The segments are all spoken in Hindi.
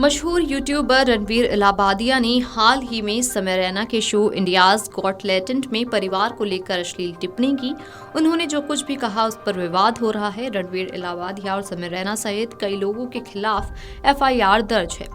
मशहूर यूट्यूबर रणवीर इलाहाबादिया ने हाल ही में समय रैना के शो इंडियाज गॉट टैलेंट में परिवार को लेकर अश्लील टिप्पणी की। उन्होंने जो कुछ भी कहा उस पर विवाद हो रहा है। रणवीर इलाहाबादिया और समय रैना सहित कई लोगों के खिलाफ एफआईआर दर्ज है।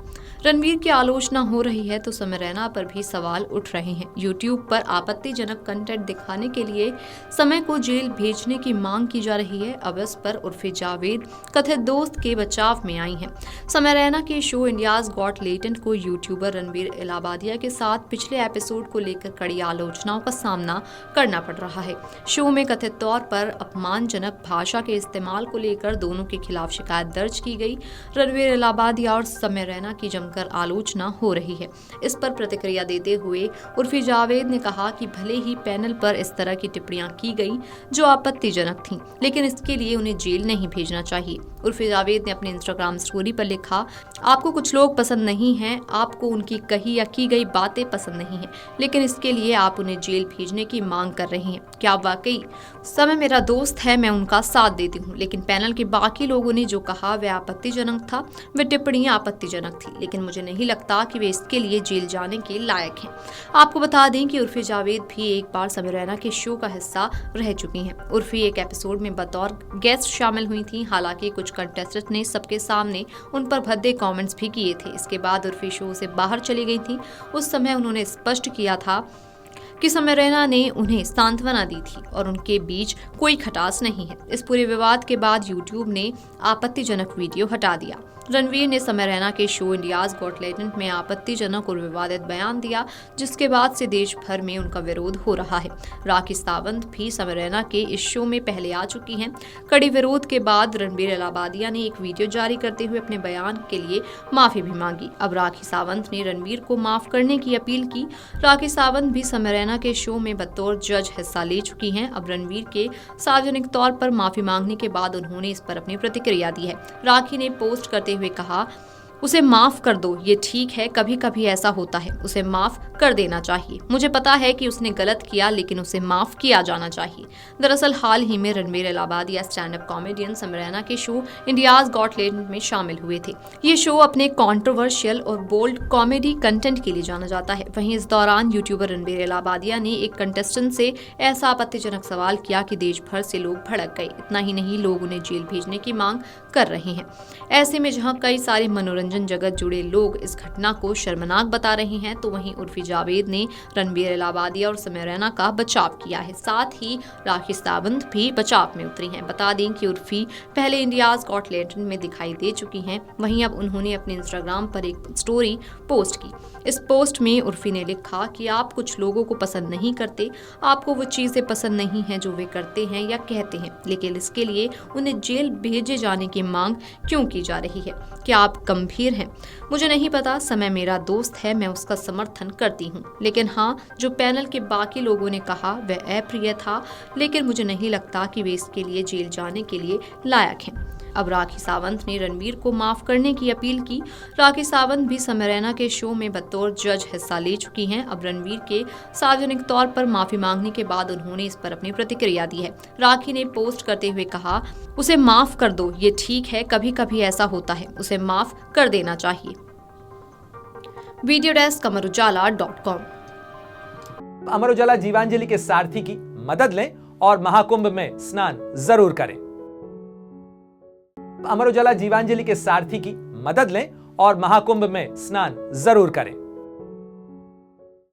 रणवीर की आलोचना हो रही है तो समय रैना पर भी सवाल उठ रहे हैं। यूट्यूब पर आपत्तिजनक कंटेंट दिखाने के लिए समय को जेल भेजने की मांग की जा रही है। अब इस पर उर्फी जावेद कथित दोस्त के बचाव में आई हैं। समय रैना के शो इंडियाज गॉट टैलेंट को यूट्यूबर रणवीर इलाहाबादिया के साथ पिछले एपिसोड को लेकर कड़ी आलोचनाओं का सामना करना पड़ रहा है। शो में कथित तौर पर अपमानजनक भाषा के इस्तेमाल को लेकर दोनों के खिलाफ शिकायत दर्ज की गई। रणवीर इलाहाबादिया और समय रैना की कर आलोचना हो रही है। इस पर प्रतिक्रिया देते हुए उर्फी जावेद ने कहा कि भले ही पैनल पर इस तरह की टिप्पणियां की गई जो आपत्तिजनक थीं, लेकिन इसके लिए उन्हें जेल नहीं भेजना चाहिए। उर्फी जावेद ने अपने इंस्टाग्राम स्टोरी पर लिखा, आपको कुछ लोग पसंद नहीं हैं, आपको उनकी कही या की गई बातें पसंद नहीं हैं, लेकिन इसके लिए आप उन्हें जेल भेजने की मांग कर रहे हैं। क्या वाकई समय मेरा दोस्त है, मैं उनका साथ देती हूँ, लेकिन पैनल के बाकी लोगों ने जो कहा वह आपत्तिजनक था। वह टिप्पणियां आपत्तिजनक थी, लेकिन मुझे नहीं लगता कि वे इसके लिए जेल जाने के लायक हैं। आपको बता दें कि उर्फी जावेद भी एक बार समय रैना के शो का हिस्सा रह चुकी हैं। उर्फी एक एपिसोड में बतौर गेस्ट शामिल हुई थी। हालांकि कुछ कंटेस्टेंट ने सबके सामने उन पर भद्दे कमेंट्स भी किए थे। इसके बाद उर्फी शो से बाहर चली गई थी। उस समय उन्होंने स्पष्ट किया था कि समय रैना ने उन्हें सांत्वना दी थी और उनके बीच कोई खटास नहीं है। इस पूरे विवाद के बाद यूट्यूब ने आपत्तिजनक वीडियो हटा दिया। रणवीर ने समय रैना के शो इंडियाज गॉट टैलेंट में आपत्तिजनक और विवादित बयान दिया, जिसके बाद से देश भर में उनका विरोध हो रहा है। राखी सावंत भी समय रैना के इस शो में पहले आ चुकी हैं। कड़ी विरोध के बाद रणवीर इलाहाबादिया ने एक वीडियो जारी करते हुए अपने बयान के लिए माफी भी मांगी। अब राखी सावंत ने रणवीर को माफ करने की अपील की। राखी सावंत भी समय रैना के शो में बतौर जज हिस्सा ले चुकी हैं। अब रणवीर के सार्वजनिक तौर पर माफी मांगने के बाद उन्होंने इस पर अपनी प्रतिक्रिया दी है। राखी ने पोस्ट करते हुए कहा, उसे माफ कर दो, ये ठीक है, कभी कभी ऐसा होता है, उसे माफ कर देना चाहिए। मुझे पता है कि उसने गलत किया, लेकिन उसे माफ किया जाना चाहिए। दरअसल हाल ही में Ranveer Allahbadia stand up comedian समय रैना के शो इंडियाज गॉट टैलेंट में शामिल हुए थे। ये शो अपने कंट्रोवर्शियल और बोल्ड कॉमेडी कंटेंट के लिए जाना जाता है। वहीं इस दौरान यूट्यूबर रणवीर इलाहाबादिया ने एक कंटेस्टेंट से ऐसा आपत्तिजनक सवाल किया कि देश भर से लोग भड़क गए। इतना ही नहीं, लोग उन्हें जेल भेजने की मांग कर रहे हैं। ऐसे में जहां कई सारे मनोरंजन जगत जुड़े लोग इस घटना को शर्मनाक बता रहे हैं, तो वहीं उर्फी जावेद ने रणवीर इलाहाबादिया और समय रैना का बचाव किया है। साथ ही राखी सावंत भी बचाव में उतरी हैं। बता दें कि उर्फी पहले इंडियाज गॉट टैलेंट में दिखाई दे चुकी हैं। वहीं अब उन्होंने अपने इंस्टाग्राम पर एक स्टोरी पोस्ट की। इस पोस्ट में उर्फी ने लिखा कि आप कुछ लोगों को पसंद नहीं करते, आपको वो चीजें पसंद नहीं हैं जो वे करते हैं या कहते हैं, लेकिन इसके लिए उन्हें जेल भेजे जाने की मांग क्यों की जा रही है? क्या आप गंभीर हैं? मुझे नहीं पता, समय मेरा दोस्त है, मैं उसका समर्थन करती हूँ, लेकिन हाँ, जो पैनल के बाकी लोगों ने कहा वह अप्रिय था, लेकिन मुझे नहीं लगता कि वे इसके लिए जेल जाने के लिए लायक हैं। अब राखी सावंत ने रणवीर को माफ करने की अपील की। राखी सावंत भी समय रैना के शो में बतौर जज हिस्सा ले चुकी हैं। अब रणवीर के सार्वजनिक तौर पर माफी मांगने के बाद उन्होंने इस पर अपनी प्रतिक्रिया दी है। राखी ने पोस्ट करते हुए कहा, उसे माफ कर दो, ये ठीक है, कभी कभी ऐसा होता है, उसे माफ कर देना चाहिए। Video desk amarujala.com। Amar Ujala Jeevanjali के सारथी की मदद लें और महाकुंभ में स्नान जरूर करें। अमर उजाला जीवांजलि के सारथी की मदद लें और महाकुंभ में स्नान जरूर करें।